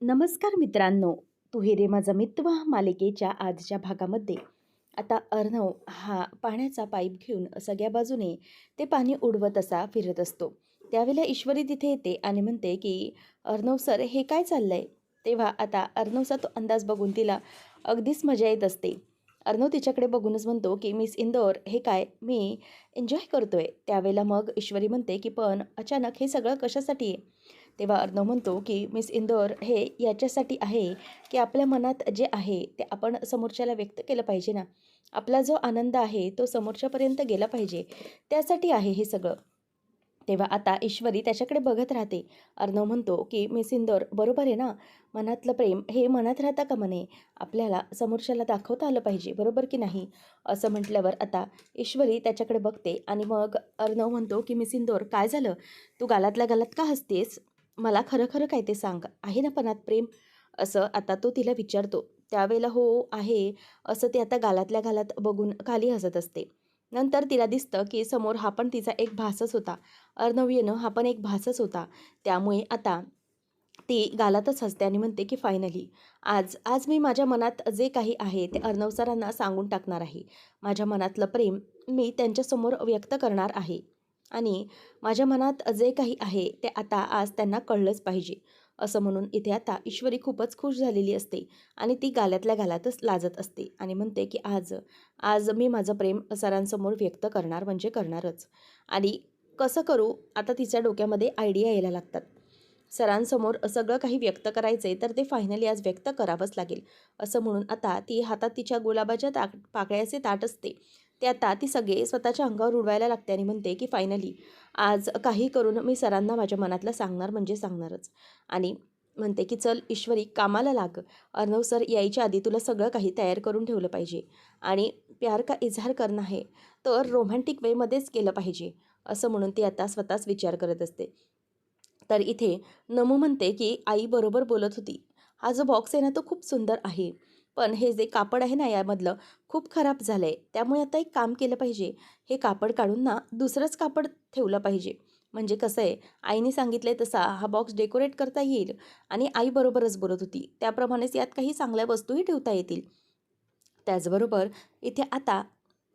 नमस्कार मित्रांनो, तू हिरे माझा मित्र मालिकेच्या आजच्या भागामध्ये आता अर्णव हा पाण्याचा पाईप घेऊन सगळ्या बाजूने ते पाणी उडवत असा फिरत असतो. त्यावेळेला ईश्वरी तिथे येते आणि म्हणते की अर्णव सर हे काय चाललंय. तेव्हा आता अर्णवचा तो अंदाज बघून तिला अगदीच मजा येत असते. अर्णव तिच्याकडे बघूनच म्हणतो की मिस इंदोर हे काय मी एन्जॉय करतोय. त्यावेळेला मग ईश्वरी म्हणते की पण अचानक हे सगळं कशासाठी आहे. तेव्हा अर्णव म्हणतो की मिस इंदोर हे याच्यासाठी आहे की आपल्या मनात जे आहे ते आपण समोरच्याला व्यक्त केलं पाहिजे ना. आपला जो आनंद आहे तो समोरच्यापर्यंत गेला पाहिजे, त्यासाठी आहे हे सगळं. तेव्हा आता ईश्वरी त्याच्याकडे बघत राहते. अर्णव म्हणतो की मिस इंदोर बरोबर आहे ना, मनातलं प्रेम हे मनात राहता का म्हणे, आपल्याला समोरच्याला दाखवता आलं पाहिजे, बरोबर की नाही. असं म्हटल्यावर आता ईश्वरी त्याच्याकडे बघते आणि मग अर्णव म्हणतो की मिस इंदोर काय झालं, तू गालातल्या गालात का हसतेस, मला खरं खरं काय ते सांग, आहे ना पणात प्रेम. असं आता तो तिला विचारतो. त्यावेळेला हो आहे असं ती आता गालातल्या गालात बघून खाली हसत असते. नंतर तिला दिसतं की समोर हा पण तिचा एक भासच होता. अर्णव येणं हा पण एक भासच होता. त्यामुळे आता ती गालातच हसते आणि म्हणते की फायनली आज आज मी माझ्या मनात जे काही आहे ते अर्णव सरांना सांगून टाकणार आहे. माझ्या मनातलं प्रेम मी त्यांच्यासमोर व्यक्त करणार आहे आणि माझ्या मनात जे काही आहे ते आता आज त्यांना कळलंच पाहिजे. असं म्हणून इथे आता ईश्वरी खूपच खुश झालेली असते आणि ती गालातल्या गालातच लाजत असते आणि म्हणते की आज आज मी माझं प्रेम सरांसमोर व्यक्त करणार म्हणजे करणारच. आणि कसं करू, आता तिच्या डोक्यामध्ये आयडिया यायला लागतात. सरांसमोर सगळं काही व्यक्त करायचं आहे तर ते फायनली आज व्यक्त करावंच लागेल. असं म्हणून आता ती हातात तिच्या गुलाबाच्या पाकळ्याचे ताट असते ते आता ती सगळे स्वतःच्या अंगावर उडवायला लागते आणि म्हणते की फायनली आज काही करून मी सरांना माझ्या मनातलं सांगणार म्हणजे सांगणारच. आणि म्हणते की चल ईश्वरी कामाला लाग, अर्णव सर यायच्या आधी तुला सगळं काही तयार करून ठेवलं पाहिजे आणि प्यार का इजहार करणं आहे तर रोमॅन्टिक वेमध्येच केलं पाहिजे. असं म्हणून ती आता स्वतःच विचार करत असते. तर इथे नमू म्हणते की आई बरोबर बोलत होती, हा जो बॉक्स आहे ना तो खूप सुंदर आहे, पण हे जे कापड आहे ना यामधलं खूप खराब झालं आहे. त्यामुळे आता एक काम केलं पाहिजे, हे कापड काढून ना दुसरंच कापड ठेवलं पाहिजे. म्हणजे कसं आहे, आईने सांगितलं तसा हा बॉक्स डेकोरेट करता येईल आणि आई बरोबरच बोलत होती त्याप्रमाणेच यात काही चांगल्या वस्तूही ठेवता येतील. त्याचबरोबर इथे आता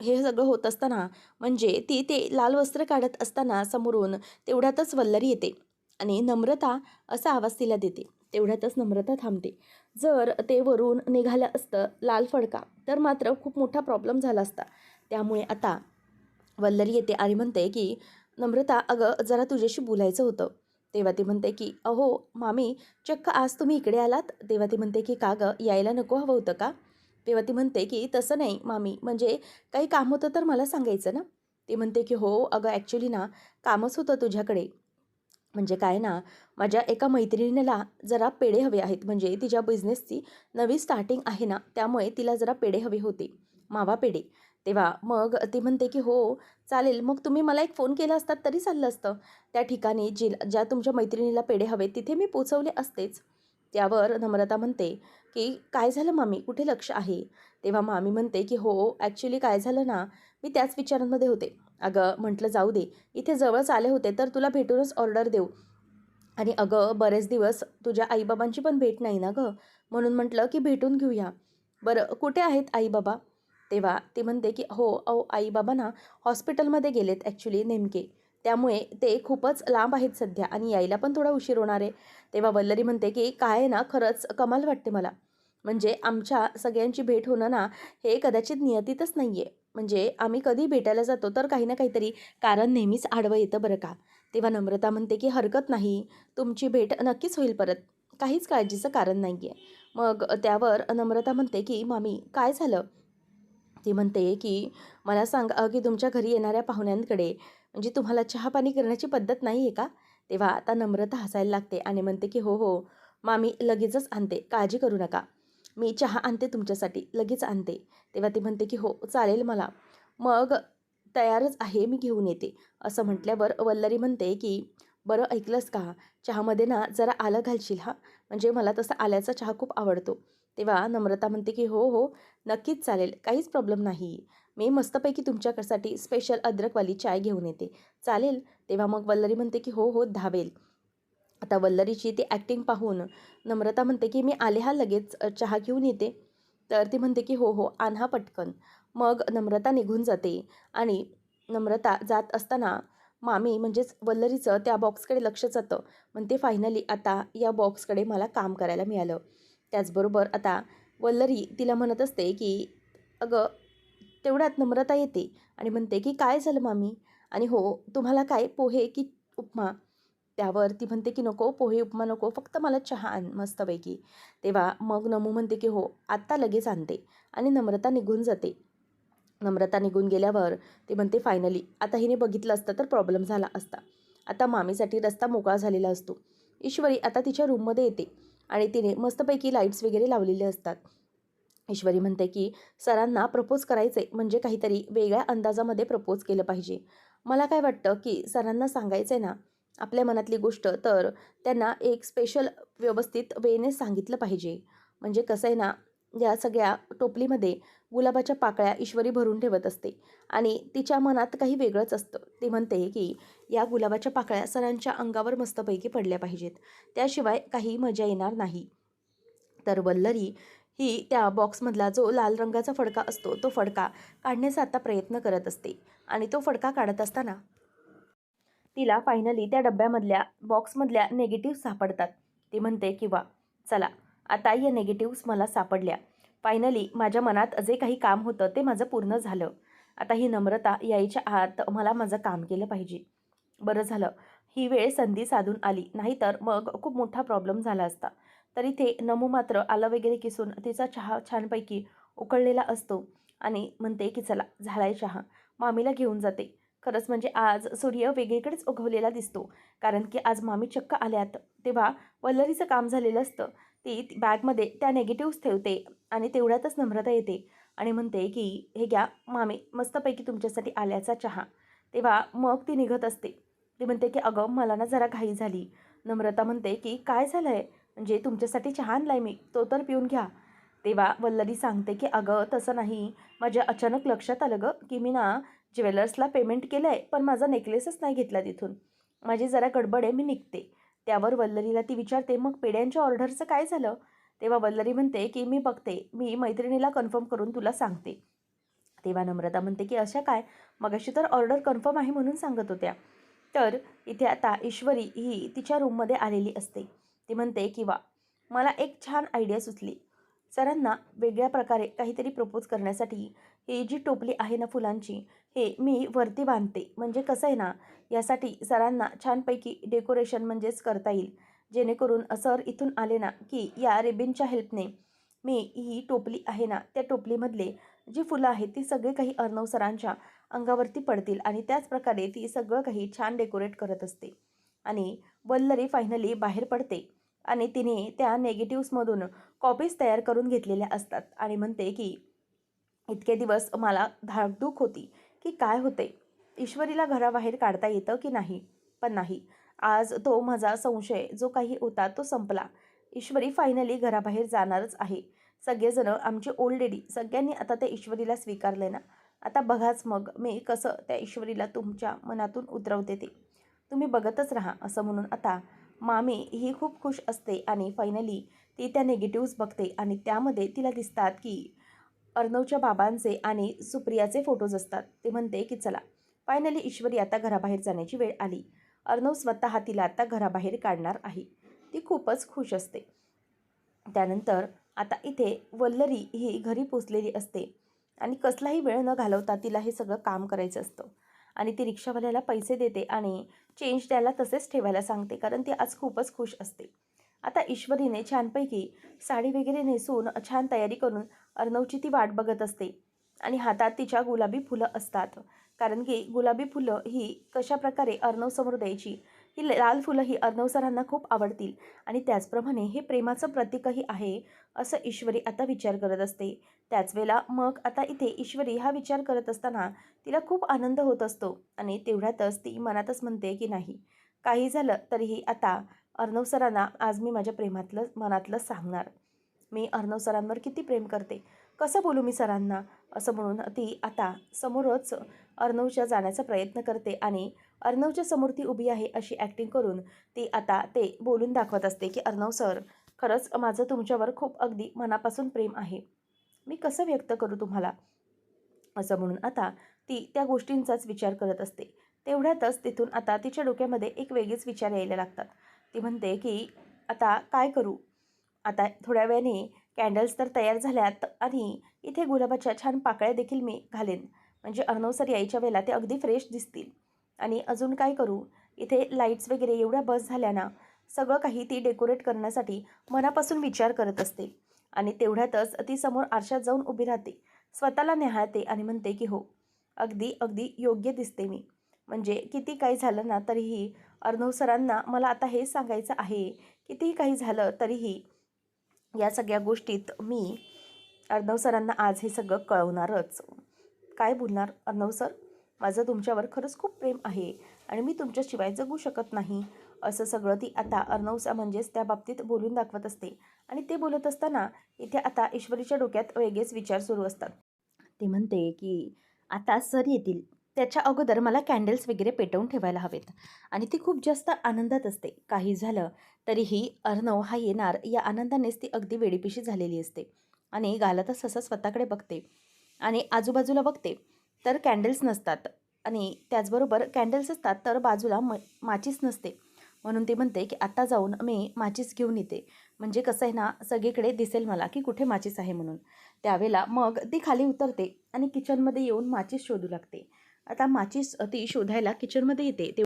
हे सगळं होत असताना म्हणजे ती ते लाल वस्त्र काढत असताना समोरून तेवढ्यातच वल्लरी येते आणि नम्रता असा आवाज तिला देते. तेवढ्यातच नम्रता थांबते. जर ते वरून निघालं असतं लाल फडका तर मात्र खूप मोठा प्रॉब्लेम झाला असता. त्यामुळे आता वल्लरी येते आणि म्हणते की नम्रता अगं जरा तुझ्याशी बोलायचं होतं. तेव्हा ती म्हणते की अहो मामी, चक्क आज तुम्ही इकडे आलात. तेव्हा ती म्हणते की का गं, यायला नको हवं होतं का. तेव्हा ती म्हणते की तसं नाही मामी, म्हणजे काही काम होतं तर मला सांगायचं ना. ती म्हणते की हो अगं ॲक्च्युली ना कामच होतं तुझ्याकडे. म्हणजे काय ना, माझ्या एका मैत्रिणीला जरा पेढे हवे आहेत, म्हणजे तिच्या बिझनेसची नवी स्टार्टिंग आहे ना, त्यामुळे तिला जरा पेढे हवे होते, मावा पेढे. तेव्हा मग ती म्हणते की हो चालेल, मग तुम्ही मला एक फोन केला असतात तरी चाललं असतं. त्या ठिकाणी ज्या तुमच्या मैत्रिणीला पेढे हवे तिथे मी पोचवले असतेच. त्यावर नम्रता म्हणते की काय झालं मामी, कुठे लक्ष आहे. तेव्हा मामी म्हणते की हो ॲक्च्युली काय झालं ना, मी त्याच विचारांमध्ये होते. अगं म्हटलं जाऊ दे, इथे जवळच आले होते तर तुला भेटूनच ऑर्डर देऊ. आणि अगं बरेच दिवस तुझ्या आईबाबांची पण भेट नाही ना गं, म्हणून म्हटलं की भेटून घेऊया. बरं कुठे आहेत आईबाबा. तेव्हा ती म्हणते की हो अहो आईबाबा ना हॉस्पिटलमध्ये गेलेत ॲक्च्युली नेमके, त्यामुळे ते खूपच लांब आहेत सध्या आणि यायला पण थोडा उशीर होणार आहे. तेव्हा वल्लरी म्हणते की काय आहे ना, खरंच कमाल वाटते मला. म्हणजे आमच्या सगळ्यांची भेट होणं ना, हे कदाचित नियतीतच नाही आहे. म्हणजे आम्ही कधी भेटायला जातो तर काही ना काहीतरी कारण नेहमीच आडवं येतं बरं का. तेव्हा नम्रता म्हणते की हरकत नाही, तुमची भेट नक्कीच होईल परत, काहीच काळजीचं कारण नाही आहे. मग त्यावर नम्रता म्हणते की मामी काय झालं. ती म्हणते की मला सांग की तुमच्या घरी येणाऱ्या पाहुण्यांकडे म्हणजे तुम्हाला चहा-पाणी करण्याची पद्धत नाही आहे का? तेव्हा आता नम्रता हसायला लागते आणि म्हणते की "हो, हो, मामी लगेचच आणते, काळजी करू नका. मी चहा आणते तुमच्यासाठी, लगेच आणते." तेव्हा ती म्हणते की "हो, चालेल मला. मग तयारच आहे, मी घेऊन येते." असं म्हटल्यावर वल्लरी म्हणते की "बरं ऐकलंस का? चहामध्ये ना जरा आलं घालशील हां, म्हणजे मला तसा आल्याचा चहा खूप आवडतो." तेव्हा नम्रता म्हणते की "हो, हो, नक्कीच चालेल, काहीच प्रॉब्लेम नाही. मी मस्तपैकी तुमच्यासाठी स्पेशल अद्रकवाली चाय घेऊन येते. चालेल?" तेव्हा मग वल्लरी म्हणते की "हो, हो, धावेल." आता वल्लरीची ती ॲक्टिंग पाहून नम्रता म्हणते की मी आले हा लगेच चहा घेऊन येते. तर ती म्हणते की हो हो आण पटकन. मग नम्रता निघून जाते आणि नम्रता जात असताना मामी म्हणजेच वल्लरीचं त्या बॉक्सकडे लक्ष जातं. म्हणते फायनली आता या बॉक्सकडे मला काम करायला मिळालं. त्याचबरोबर आता वल्लरी तिला म्हणत असते की अगं तेवढ्यात नम्रता येते आणि म्हणते की काय झालं मामी? आणि हो तुम्हाला काय पोहे की उपमा? त्यावर ती म्हणते की नको पोहे उपमा नको फक्त मला चहा आण मस्तपैकी. तेव्हा मग नमू म्हणते की हो आत्ता लगेच आणते आणि नम्रता निघून जाते. नम्रता निघून गेल्यावर ते म्हणते फायनली आता हिने बघितलं असतं तर प्रॉब्लेम झाला असता. आता मामीसाठी रस्ता मोकळा झालेला असतो. ईश्वरी आता तिच्या रूममध्ये येते आणि तिने मस्तपैकी लाईट्स वगैरे लावलेले असतात. ईश्वरी म्हणते की सरांना प्रपोज करायचे म्हणजे काहीतरी वेगळ्या अंदाजामध्ये प्रपोज केलं पाहिजे. मला काय वाटतं की सरांना सांगायचं आहे ना आपल्या मनातली गोष्ट तर त्यांना एक स्पेशल व्यवस्थित वेने सांगितलं पाहिजे. म्हणजे कसं आहे ना या सगळ्या टोपलीमध्ये गुलाबाच्या पाकळ्या ईश्वरी भरून ठेवत असते आणि तिच्या मनात काही वेगळंच असतं. ती म्हणते की या गुलाबाच्या पाकळ्या सरांच्या अंगावर मस्तपैकी पडल्या पाहिजेत. त्याशिवाय काही मजा येणार नाही. तर वल्लरी ही त्या बॉक्समधला जो लाल रंगाचा फडका असतो तो फडका काढण्याचा आता प्रयत्न करत असते आणि तो फडका काढत असताना तिला फायनली त्या डब्यामधल्या बॉक्समधल्या निगेटिव्ह सापडतात. ती म्हणते की वा चला आता या निगेटिव्ह्ज मला सापडल्या. फायनली माझ्या मनात जे काही काम होतं ते माझं पूर्ण झालं. आता ही नम्रता यायच्या आत मला माझं काम केलं पाहिजे. बरं झालं ही वेळ संधी साधून आली नाहीतर मग खूप मोठा प्रॉब्लेम झाला असता. तर इथे नमू मात्र आलं वगैरे किसून तिचा चहा छानपैकी उकळलेला असतो आणि म्हणते की चला झालाय चहा. मामीला घेऊन जाते. खरंच म्हणजे आज सूर्य वेगळीकडेच उगवलेला दिसतो. कारण की आज मामी चक्क आल्यात. तेव्हा वल्लरीचं काम झालेलं असतं. ती बॅगमध्ये त्या निगेटिव्हज ठेवते आणि तेवढ्यातच नम्रता येते आणि म्हणते की हे घ्या मामी मस्तपैकी तुमच्यासाठी आल्याचा चहा. तेव्हा मग ती निघत असते. ती म्हणते की अगं मला ना जरा घाई झाली. नम्रता म्हणते की काय झालं आहे? म्हणजे तुमच्यासाठी चहा आणलाय मी, तो तर पिऊन घ्या. तेव्हा वल्लरी सांगते की अगं तसं नाही, माझ्या अचानक लक्षात आलं गं की मी ना ज्वेलर्सला पेमेंट केलं आहे पण माझा नेकलेसच नाही घेतला तिथून. माझी जरा गडबड आहे मी निघते. त्यावर वल्लरीला ती विचारते मग पेढ्यांच्या ऑर्डरचं काय झालं? तेव्हा वल्लरी म्हणते की मी बघते, मी मैत्रिणीला कन्फर्म करून तुला सांगते. तेव्हा नम्रता म्हणते की अशा काय? मगाशी तर ऑर्डर कन्फर्म आहे म्हणून सांगत होत्या. तर इथे आता ईश्वरी ही तिच्या रूममध्ये आलेली असते. ती म्हणते की वा मला एक छान आयडिया सुचली. सरांना वेगळ्या प्रकारे काहीतरी प्रपोज करण्यासाठी ही जी टोपली आहे ना फुलांची हे मी वरती बांधते. म्हणजे कसं आहे ना यासाठी सरांना छानपैकी डेकोरेशन म्हणजेच करता येईल. जेणेकरून सर इथून आले ना की या रिबिनच्या हेल्पने मी ही टोपली आहे ना त्या टोपलीमधले जी फुलं आहेत ती सगळे काही अर्णव सरांच्या अंगावरती पडतील आणि त्याच प्रकारे ती सगळं काही छान डेकोरेट करत असते. आणि वल्लरी फायनली बाहेर पडते आणि तिने त्या नेगेटिव्हजमधून कॉपीज तयार करून घेतलेल्या असतात आणि म्हणते की इतके दिवस मला धाकधूक होती की काय होते, ईश्वरीला घराबाहेर काढता येतं की नाही. पण नाही, आज तो माझा संशय जो काही होता तो संपला. ईश्वरी फायनली घराबाहेर जाणारच आहे. सगळेजण आमची ओल्ड लेडी सगळ्यांनी आता त्या ईश्वरीला स्वीकारले ना. आता बघाच मग मी कसं त्या ईश्वरीला तुमच्या मनातून उतरवते ते. तुम्ही बघतच राहा असं म्हणून आता मामी ही खूप खुश असते आणि फायनली ती त्या निगेटिव्हज बघते आणि त्यामध्ये तिला दिसतात की अर्णवच्या बाबांचे आणि सुप्रियाचे फोटोज असतात. ते म्हणते की चला फायनली ईश्वरी आता घराबाहेर जाण्याची वेळ आली. अर्णव स्वतः तिला आता घराबाहेर काढणार आहे. ती खूपच खुश असते. त्यानंतर आता इथे वल्लरी ही घरी पोचलेली असते आणि कसलाही वेळ न घालवता तिला हे सगळं काम करायचं असतं आणि ती रिक्षावाल्याला पैसे देते आणि चेंज त्याला तसेच ठेवायला सांगते कारण ती आज खूपच खुश असते. आता ईश्वरीने छानपैकी साडी वगैरे नेसून छान तयारी करून अर्णवची ती वाट बघत असते आणि हातात तिच्या गुलाबी फुलं असतात. कारण की गुलाबी फुलं ही कशाप्रकारे अर्णवसमोर द्यायची, ही लाल फुलं ही अर्णव सरांना खूप आवडतील आणि त्याचप्रमाणे हे प्रेमाचं प्रतीकही आहे असं ईश्वरी आता विचार करत असते. त्याच वेळेला मग आता इथे ईश्वरी हा विचार करत असताना तिला खूप आनंद होत असतो आणि तेवढ्यातच ती मनातच म्हणते की नाही काही झालं तरीही आता अर्णव सरांना आज मी माझ्या प्रेमातलं मनातलं सांगणार. मी अर्णव सरांवर किती प्रेम करते, कसं बोलू मी सरांना असं म्हणून ती आता समोरच अर्णवच्या जाण्याचा प्रयत्न करते आणि अर्णवच्या समोर ती उभी आहे अशी ॲक्टिंग करून ती आता ते बोलून दाखवत असते की अर्णव सर, खरंच माझं तुमच्यावर खूप अगदी मनापासून प्रेम आहे. मी कसं व्यक्त करू तुम्हाला? असं म्हणून आता ती त्या गोष्टींचाच विचार करत असते. तेवढ्यातच तिथून आता तिच्या डोक्यामध्ये एक वेगळेच विचार यायला लागतात. ती म्हणते की आता काय करू? आता थोड्या वेळाने कॅन्डल्स तर तयार झाल्यात आणि इथे गुलाबाच्या छान पाकळ्या देखील मी घालेन. म्हणजे अर्णव सर यायच्या वेळेला ते अगदी फ्रेश दिसतील. आणि अजून काय करू? इथे लाईट्स वगैरे एवढ्या बस झाल्या ना, सगळं काही ती डेकोरेट करण्यासाठी मनापासून विचार करत असते. आणि तेवढ्यातच ती समोर आरशात जाऊन उभी राहते. स्वतःला निहाळते आणि म्हणते की हो, अगदी अगदी योग्य दिसते मी. म्हणजे किती काही झालं ना तरीही अर्णव सरांना मला आता हेच सांगायचं आहे, कितीही काही झालं तरीही या सगळ्या गोष्टीत मी अर्णव सरांना आज हे सगळं कळवणारच. काय बोलणार अर्णव सर? माझं तुमच्यावर खरंच खूप प्रेम आहे आणि मी तुमच्याशिवाय जगू शकत नाही. असं सगळं ती आता अर्णवचा म्हणजेच त्या बाबतीत बोलून दाखवत असते. आणि ते बोलत असताना इथे आता ईश्वरीच्या डोक्यात वेगळेच विचार सुरू असतात. ती म्हणते की आता सर येतील त्याच्या अगोदर मला कॅन्डल्स वगैरे पेटवून ठेवायला हवेत. आणि ती खूप जास्त आनंदात असते. काही झालं तरीही अर्णव हा येणार या आनंदानेच ती अगदी वेडीपिशी झालेली असते. आणि गालातच असं स्वतःकडे बघते आणि आजूबाजूला बघते तर कॅन्डल्स नसतात. आणि त्याचबरोबर कॅन्डल्स असतात तर बाजूला माचीस नसते. म्हणून ती म्हणते की आता जाऊन मी माचीस घेऊन येते. म्हणजे कसं आहे ना, सगळीकडे दिसेल मला की कुठे माचीस आहे म्हणून. त्यावेळेला मग ती खाली उतरते आणि किचनमध्ये येऊन माचीस शोधू लागते. आता माचीस ती शोधायला किचनमध्ये येते ते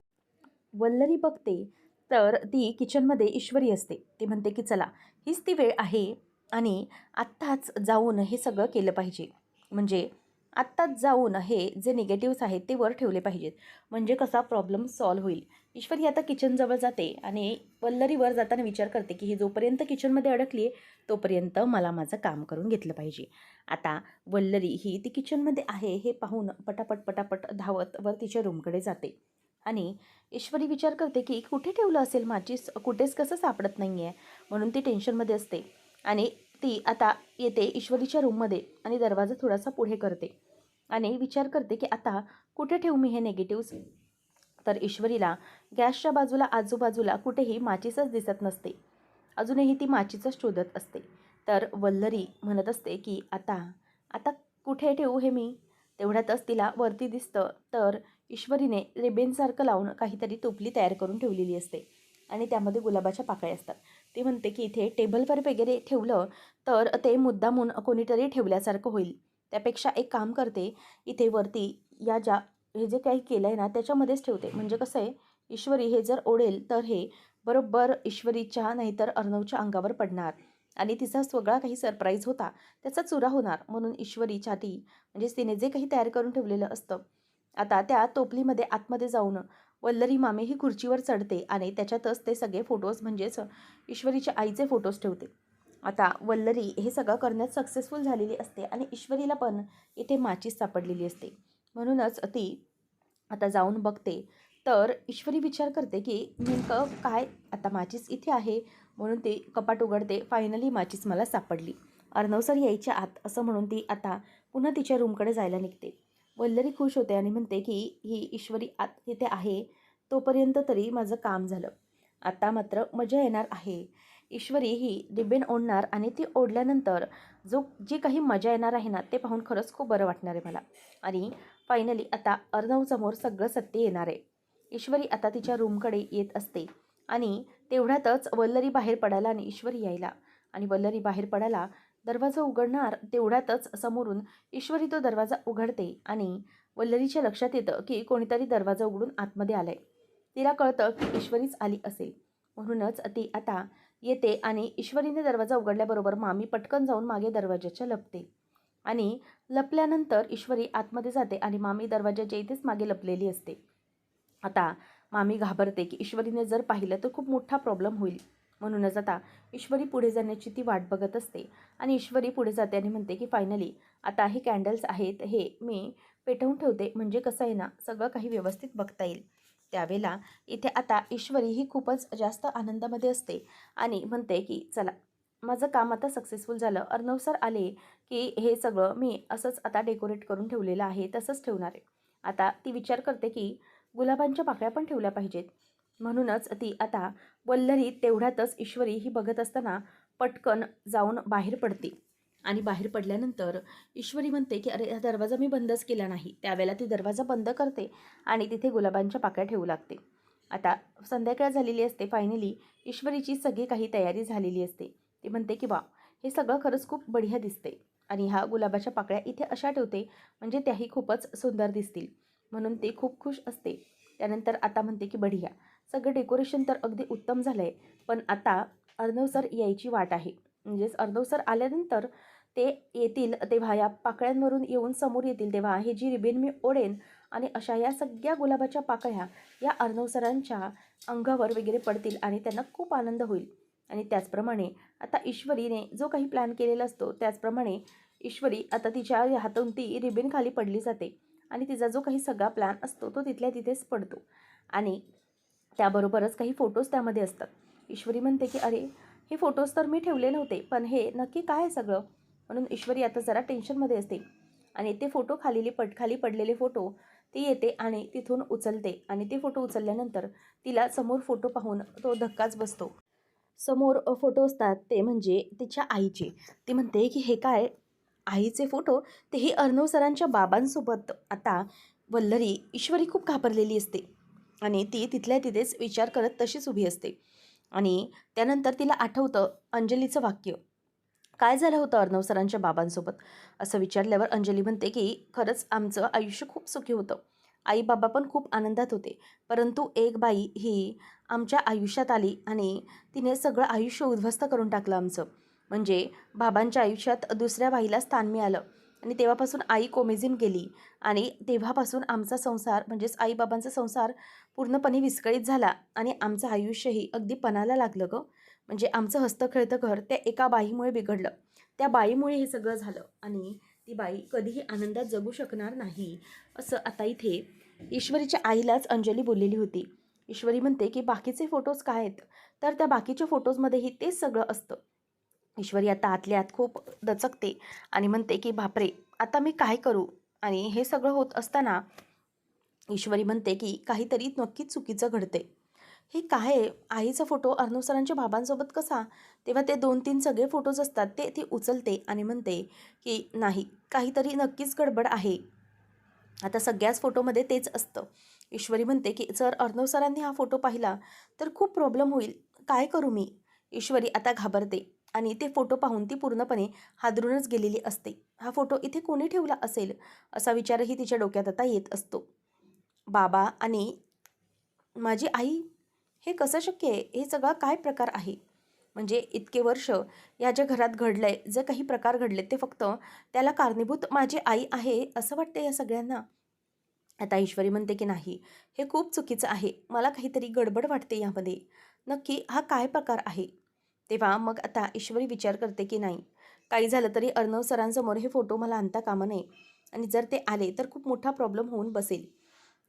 वल्लरी बघते तर ती किचनमध्ये ईश्वरी असते. ती म्हणते की चला, हीच ती वेळ आहे आणि आत्ताच जाऊन हे सगळं केलं पाहिजे. म्हणजे आत्ताच जाऊन हे जे निगेटिव्हज आहेत ते वर ठेवले पाहिजेत. म्हणजे कसा प्रॉब्लेम सॉल्व्ह होईल. ईश्वरी आता किचनजवळ जाते आणि वल्लरी वर जाताना विचार करते की ही जोपर्यंत किचनमध्ये अडकली आहे तोपर्यंत मला माझं काम करून घेतलं पाहिजे. आता वल्लरी ही ती किचनमध्ये आहे हे पाहून पटापट पटापट धावत वर तिच्या रूमकडे जाते. आणि ईश्वरी विचार करते की कुठे ठेवलं असेल माचीस, कुठेच कसं सापडत नाही आहे. म्हणून ती टेन्शनमध्ये असते. आणि ती आता येते ईश्वरीच्या रूममध्ये आणि दरवाजा थोडासा पुढे करते आणि विचार करते की आता कुठे ठेवू मी हे नेगेटिव्स. तर ईश्वरीला गॅसच्या बाजूला आजूबाजूला कुठेही माचीसच दिसत नसते. अजूनही ती माचीसच शोधत असते. तर वल्लरी म्हणत असते की आता आता कुठे ठेवू हे मी. तेवढ्यातच तिला वरती दिसतं तर ईश्वरीने रिबेनसारखं लावून काहीतरी टोपली तयार करून ठेवलेली असते आणि त्यामध्ये गुलाबाच्या पाकळ्या असतात. ती म्हणते की इथे टेबलवर वगैरे ठेवलं तर ते मुद्दामून कोणीतरी ठेवल्यासारखं होईल. त्यापेक्षा एक काम करते, इथे वरती या ज्या हे जे काही केलं आहे ना त्याच्यामध्येच ठेवते. म्हणजे कसं आहे, ईश्वरी हे जर ओढेल तर हे बरोबर ईश्वरीच्या नाहीतर अर्णवच्या अंगावर पडणार आणि तिचा सगळा काही सरप्राईज होता त्याचा चुरा होणार. म्हणून ईश्वरीच्या ती म्हणजे तिने जे काही तयार करून ठेवलेलं असतं आता त्या टोपलीमध्ये आतमध्ये जाऊन वल्लरी मामे ही खुर्चीवर चढते आणि त्याच्यातच ते सगळे फोटोज म्हणजेच ईश्वरीच्या आईचे फोटोज ठेवते. आता वल्लरी हे सगळं करण्यात सक्सेसफुल झालेली असते आणि ईश्वरीला पण इथे माचीस सापडलेली असते. म्हणूनच ती आता जाऊन बघते तर ईश्वरी विचार करते की नेमकं काय, आता माचीस इथे आहे. म्हणून ती कपाट उघडते. फायनली माचीस मला सापडली. अर्णव सर यायच्या आत असं म्हणून ती आता पुन्हा तिच्या रूमकडे जायला निघते. वल्लरी खुश होते आणि म्हणते की ही ईश्वरी आत तिथे आहे तोपर्यंत तरी माझं काम झालं. आता मात्र मजा येणार आहे. ईश्वरी ही रिबीन ओढणार आणि ती ओढल्यानंतर जी काही मजा येणार आहे ना ते पाहून खरंच खूप बरं वाटणार आहे मला. आणि फायनली आता अर्णवसमोर सगळं सत्य येणार आहे. ईश्वरी आता तिच्या रूमकडे येत असते आणि तेवढ्यातच वल्लरी बाहेर पडायला आणि ईश्वरी यायला आणि वल्लरी बाहेर पडायला दरवाजा उघडणार तेवढ्यातच समोरून ईश्वरी तो दरवाजा उघडते आणि वल्लरीच्या लक्षात येतं की कोणीतरी दरवाजा उघडून आतमध्ये आलंय. तिला कळतं की ईश्वरीच आली असेल. म्हणूनच ती आता येते आणि ईश्वरीने दरवाजा उघडल्याबरोबर मामी पटकन जाऊन मागे दरवाजाच्या लपते आणि लपल्यानंतर ईश्वरी आतमध्ये जाते आणि मामी दरवाजाच्या इथेच मागे लपलेली असते. आता मामी घाबरते की ईश्वरीने जर पाहिलं तर खूप मोठा प्रॉब्लेम होईल. म्हणूनच आता ईश्वरी पुढे जाण्याची ती वाट बघत असते आणि ईश्वरी पुढे जाते आणि म्हणते की फायनली आता हे कॅन्डल्स आहेत हे मी पेटवून ठेवते. म्हणजे कसं आहे ना सगळं काही व्यवस्थित बघता येईल. त्यावेळेला इथे आता ईश्वरी ही खूपच जास्त आनंदामध्ये असते आणि म्हणते की चला, माझं काम आता सक्सेसफुल झालं. अर्णव सर आले की हे सगळं मी असंच आता डेकोरेट करून ठेवलेलं आहे तसंच ठेवणार आहे. आता ती विचार करते की गुलाबांच्या पाकळ्या पण ठेवल्या पाहिजेत. म्हणूनच ती आता वल्लरी तेवढ्यातच ईश्वरी ही बघत असताना पटकन जाऊन बाहेर पडते. आणि बाहेर पडल्यानंतर ईश्वरी म्हणते की अरे, हा दरवाजा मी बंदच केला नाही. त्यावेळेला ती दरवाजा बंद करते आणि तिथे गुलाबांच्या पाकळ्या ठेवू लागते. आता संध्याकाळ झालेली असते. फायनली ईश्वरीची सगळी काही तयारी झालेली असते. ती म्हणते की वा, हे सगळं खरंच खूप बढिया दिसते आणि ह्या गुलाबाच्या पाकळ्या इथे अशा ठेवते म्हणजे त्याही खूपच सुंदर दिसतील. म्हणून ती खूप खुश असते. त्यानंतर आता म्हणते की बढिया, सगळं डेकोरेशन तर अगदी उत्तम झालं आहे, पण आता अर्णव सर यायची वाट आहे. म्हणजेच अर्णव सर आल्यानंतर ते येतील तेव्हा, या पाकळ्यांवरून येऊन समोर येतील तेव्हा हे जी रिबीन मी ओढेन आणि अशा या सगळ्या गुलाबाच्या पाकळ्या या अर्णव सरांच्या अंगावर वगैरे पडतील आणि त्यांना खूप आनंद होईल. आणि त्याचप्रमाणे आता ईश्वरीने जो काही प्लॅन केलेला असतो त्याचप्रमाणे ईश्वरी आता तिच्या हातून ती रिबीन खाली पडली जाते आणि तिचा जो काही सगळा प्लॅन असतो तो तिथल्या तिथेच पडतो. आणि त्याबरोबरच काही फोटोज त्यामध्ये असतात. ईश्वरी म्हणते की अरे, हे फोटोज तर मी ठेवले नव्हते, पण हे नक्की काय आहे सगळं. म्हणून ईश्वरी आता जरा टेन्शनमध्ये असते आणि ते फोटो खाली पडलेले फोटो ती येते आणि तिथून उचलते आणि ते फोटो उचलल्यानंतर तिला समोर फोटो पाहून तो धक्काच बसतो. समोर फोटो असतात ते म्हणजे तिच्या आईचे. ती म्हणते की हे काय, आईचे फोटो, तेही अर्णव सरांच्या बाबांसोबत. आता वल्लरी ईश्वरी खूप घाबरलेली असते आणि ती तिथल्या तिथेच विचार करत तशीच उभी असते. आणि त्यानंतर तिला आठवतं अंजलीचं वाक्य, काय झालं होतं अर्णव सरांच्या बाबांसोबत, असं विचारल्यावर अंजली म्हणते की खरंच आमचं आयुष्य खूप सुखी होतं. आई बाबा पण खूप आनंदात होते, परंतु एक बाई ही आमच्या आयुष्यात आली आणि तिने सगळं आयुष्य उद्ध्वस्त करून टाकलं आमचं. म्हणजे बाबांच्या आयुष्यात दुसऱ्या बाईला स्थान मिळालं आणि तेव्हापासून आई कोमेजून गेली आणि तेव्हापासून आमचा संसार म्हणजेच आईबाबांचा संसार पूर्णपणे विस्कळीत झाला आणि आमचं आयुष्यही अगदी पणाला लागलं गं. म्हणजे आमचं हस्तखेळतं घर त्या एका बाईमुळे बिघडलं. त्या बाईमुळे हे सगळं झालं आणि ती बाई कधीही आनंदात जगू शकणार नाही, असं आता इथे ईश्वरीच्या आईलाच अंजली बोललेली होती. ईश्वरी म्हणते की बाकीचे फोटोज काय आहेत, तर त्या बाकीच्या फोटोजमध्येही तेच सगळं असतं. ईश्वरी आता आतल्या आत खूप दचकते आणि म्हणते की बापरे, आता मी काय करू. आणि हे सगळं होत असताना ईश्वरी म्हणते की काहीतरी नक्कीच चुकीचं घडते. हे काय आहे, आईचा फोटो अर्णव सरांच्या बाबांसोबत कसा. तेव्हा ते 2-3 सगळे फोटोज असतात ते ती उचलते आणि म्हणते की नाही, काहीतरी नक्कीच गडबड आहे. आता सगळ्याच फोटोमध्ये तेच असतं. ईश्वरी म्हणते की जर अर्णव सरांनी हा फोटो पाहिला तर खूप प्रॉब्लेम होईल, काय करू मी. ईश्वरी आता घाबरते आणि ते फोटो पाहून ती पूर्णपणे हादरूनच गेलेली असते. हा फोटो इथे कोणी ठेवला असेल, असा विचारही तिच्या डोक्यात आता येत असतो. बाबा आणि माझी आई, हे कसं शक्य आहे, हे सगळा काय प्रकार आहे. म्हणजे इतके वर्ष या ज्या घरात घडलंय, जे काही प्रकार घडले ते फक्त त्याला कारणीभूत माझी आई आहे असं वाटतं या सगळ्यांना. आता ईश्वरी म्हणते की नाही, हे खूप चुकीचं आहे, मला काहीतरी गडबड वाटते यामध्ये, नक्की हा काय प्रकार आहे. तेव्हा मग आता ईश्वरी विचार करते की नाही, काही झालं तरी अर्णव सरांसमोर हे फोटो मला आणता कामा नये आणि जर ते आले तर खूप मोठा प्रॉब्लेम होऊन बसेल.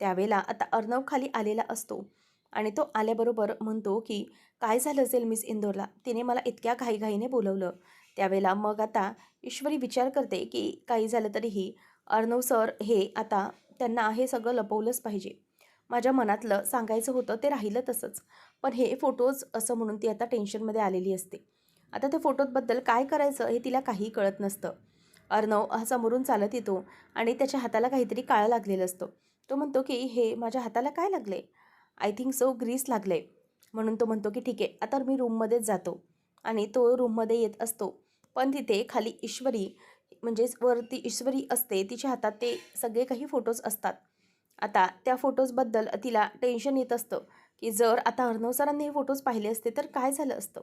त्यावेळेला आता अर्णव खाली आलेला असतो आणि तो आल्याबरोबर म्हणतो की काय झालं असेल मिस इंदोरला, तिने मला इतक्या घाईघाईने बोलवलं. त्यावेळेला मग आता ईश्वरी विचार करते की काही झालं तरीही अर्णव सर हे आता, त्यांना हे सगळं लपवलंच पाहिजे. माझ्या मनातलं सांगायचं होतं ते राहिलं तसंच, पण हे फोटोज असं म्हणून ती आता टेन्शनमध्ये आलेली असते. आता त्या फोटोबद्दल काय करायचं हे तिला काहीही कळत नसतं. अर्णव हा समोरून चालत येतो आणि त्याच्या हाताला काहीतरी काळं लागलेलं असतं. तो म्हणतो की हे माझ्या हाताला काय लागले, आय थिंक सो ग्रीस लागले. म्हणून तो म्हणतो की ठीक आहे, आता मी रूममध्येच जातो आणि तो रूममध्ये येत असतो. पण तिथे खाली ईश्वरी, म्हणजेच वरती ईश्वरी असते, तिच्या हातात ते सगळे काही फोटोज असतात. आता त्या फोटोजबद्दल तिला टेन्शन येत असतं की जर आता अर्णव सरांनी हे फोटोज पाहिले असते तर काय झालं असतं.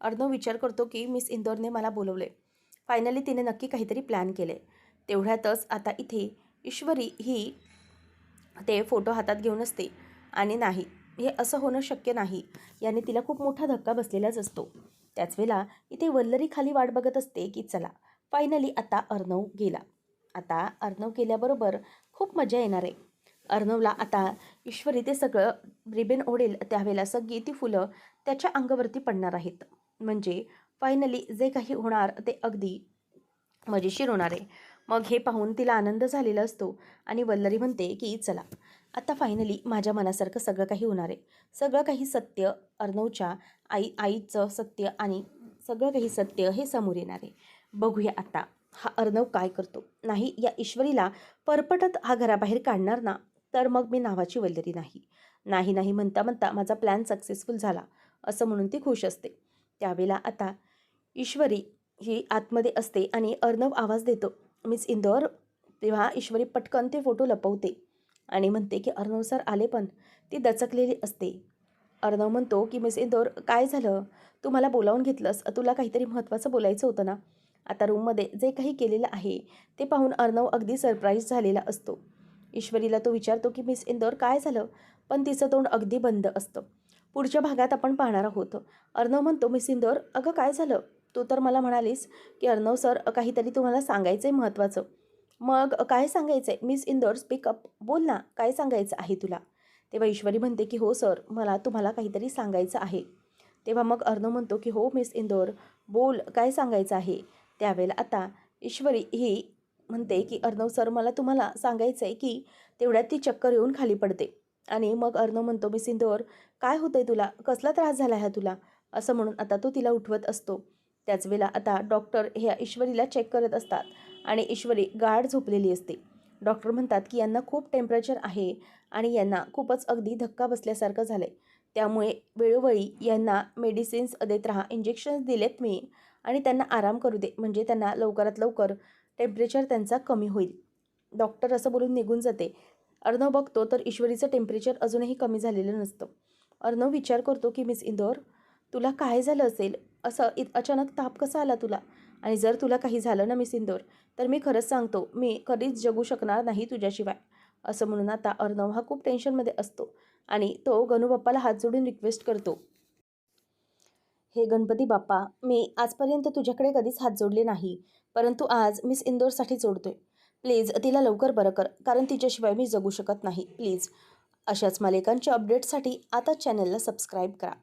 अर्णव विचार करतो की मिस इंदोरने मला बोलवले. फायनली तिने नक्की काहीतरी प्लॅन केले. तेवढ्यातच आता इथे ईश्वरी ही ते फोटो हातात घेऊन असते आणि नाही, हे असं होणं शक्य नाही, याने तिला खूप मोठा धक्का बसलेलाच असतो. त्याच वेळेला इथे वल्लरी खाली वाट बघत असते की चला, फायनली आता अर्णव गेला. आता अर्णव गेल्याबरोबर खूप मजा येणार आहे. अर्णवला आता ईश्वरी ते सगळं रिबेन ओढेल त्यावेळेला सगळी ती फुलं त्याच्या अंगावरती पडणार आहेत. म्हणजे फायनली जे काही होणार ते अगदी मजेशीर होणार आहे. मग हे पाहून तिला आनंद झालेला असतो आणि वल्लरी म्हणते की चला आता फायनली माझ्या मनासारखं सगळं काही होणार आहे. सगळं काही सत्य अर्णवच्या आईचं सत्य आणि सगळं काही सत्य हे समोर येणार आहे. बघूया आता हा अर्णव काय करतो. नाही या ईश्वरीला परपटत हा घराबाहेर काढणार ना, तर मग मी नावाची वल्लरी नाही. नाही नाही म्हणता म्हणता माझा प्लॅन सक्सेसफुल झाला असं म्हणून ती खुश असते. त्यावेळेला आता ईश्वरी ही आतमध्ये असते आणि अर्णव आवाज देतो, मिस इंदौर. तेव्हा ईश्वरी पटकन ते फोटो लपवते आणि म्हणते की अर्णव सर आले. पण ती दचकलेली असते. अर्णव म्हणतो की मिस इंदौर काय झालं, तू मला बोलावून घेतलंस, तुला काहीतरी महत्त्वाचं बोलायचं होतं ना. आता रूममध्ये जे काही केलेलं आहे ते पाहून अर्णव अगदी सरप्राईज झालेला असतो. ईश्वरीला तो विचारतो की मिस इंदौर काय झालं, पण तिचं तोंड अगदी बंद असतं. पुढच्या भागात आपण पाहणार आहोत. अर्णव म्हणतो मिस इंदौर अगं काय झालं, तू तर मला म्हणालीस की अर्णव सर काहीतरी तुम्हाला सांगायचं आहे महत्त्वाचं. मग काय सांगायचं आहे मिस इंदौर, स्पीकअप, बोल ना काय सांगायचं आहे तुला. तेव्हा ईश्वरी म्हणते की हो सर मला तुम्हाला काहीतरी सांगायचं आहे. तेव्हा मग अर्णव म्हणतो की हो मिस इंदौर बोल काय सांगायचं आहे. त्यावेळेला आता ईश्वरी ही म्हणते की अर्णव सर मला तुम्हाला सांगायचं आहे की तेवढ्यात ती चक्कर येऊन खाली पडते. आणि मग अर्णव म्हणतो मिस इंदौर काय होतंय तुला, कसला त्रास झाला आहे तुला, असं म्हणून आता तो तिला उठवत असतो. त्याच वेळेला आता डॉक्टर ह्या ईश्वरीला चेक करत असतात आणि ईश्वरी गाढ झोपलेली असते. डॉक्टर म्हणतात की यांना खूप टेम्परेचर आहे आणि यांना खूपच अगदी धक्का बसल्यासारखं झालं आहे. त्यामुळे वेळोवेळी यांना मेडिसिन्स देत राहा, इंजेक्शन्स दिलेत मी आणि त्यांना आराम करू दे, म्हणजे त्यांना लवकरात लवकर टेम्परेचर त्यांचा कमी होईल. डॉक्टर असं बोलून निघून जाते. अर्णव बघतो तर ईश्वरीचं टेम्परेचर अजूनही कमी झालेलं नसतं. अर्णव विचार करतो की मिस इंदौर तुला काय झालं असेल, असं अचानक ताप कसा आला तुला. आणि जर तुला काही झालं ना मिस इंदौर तर मी खरंच सांगतो मी कधीच जगू शकणार नाही तुझ्याशिवाय. असं म्हणून आता अर्णव हा खूप टेन्शनमध्ये असतो आणि तो गणूबाप्पाला हात जोडून रिक्वेस्ट करतो, हे गणपती बाप्पा मी आजपर्यंत तुझ्याकडे कधीच हात जोडले नाही, परंतु आज मिस इंदौरसाठी जोडतोय. प्लीज तिला लवकर बरं कर, कारण तिच्याशिवाय मी जगू शकत नाही प्लीज. अशाच मालिकांच्या अपडेट्ससाठी आता चॅनलला सबस्क्राईब करा.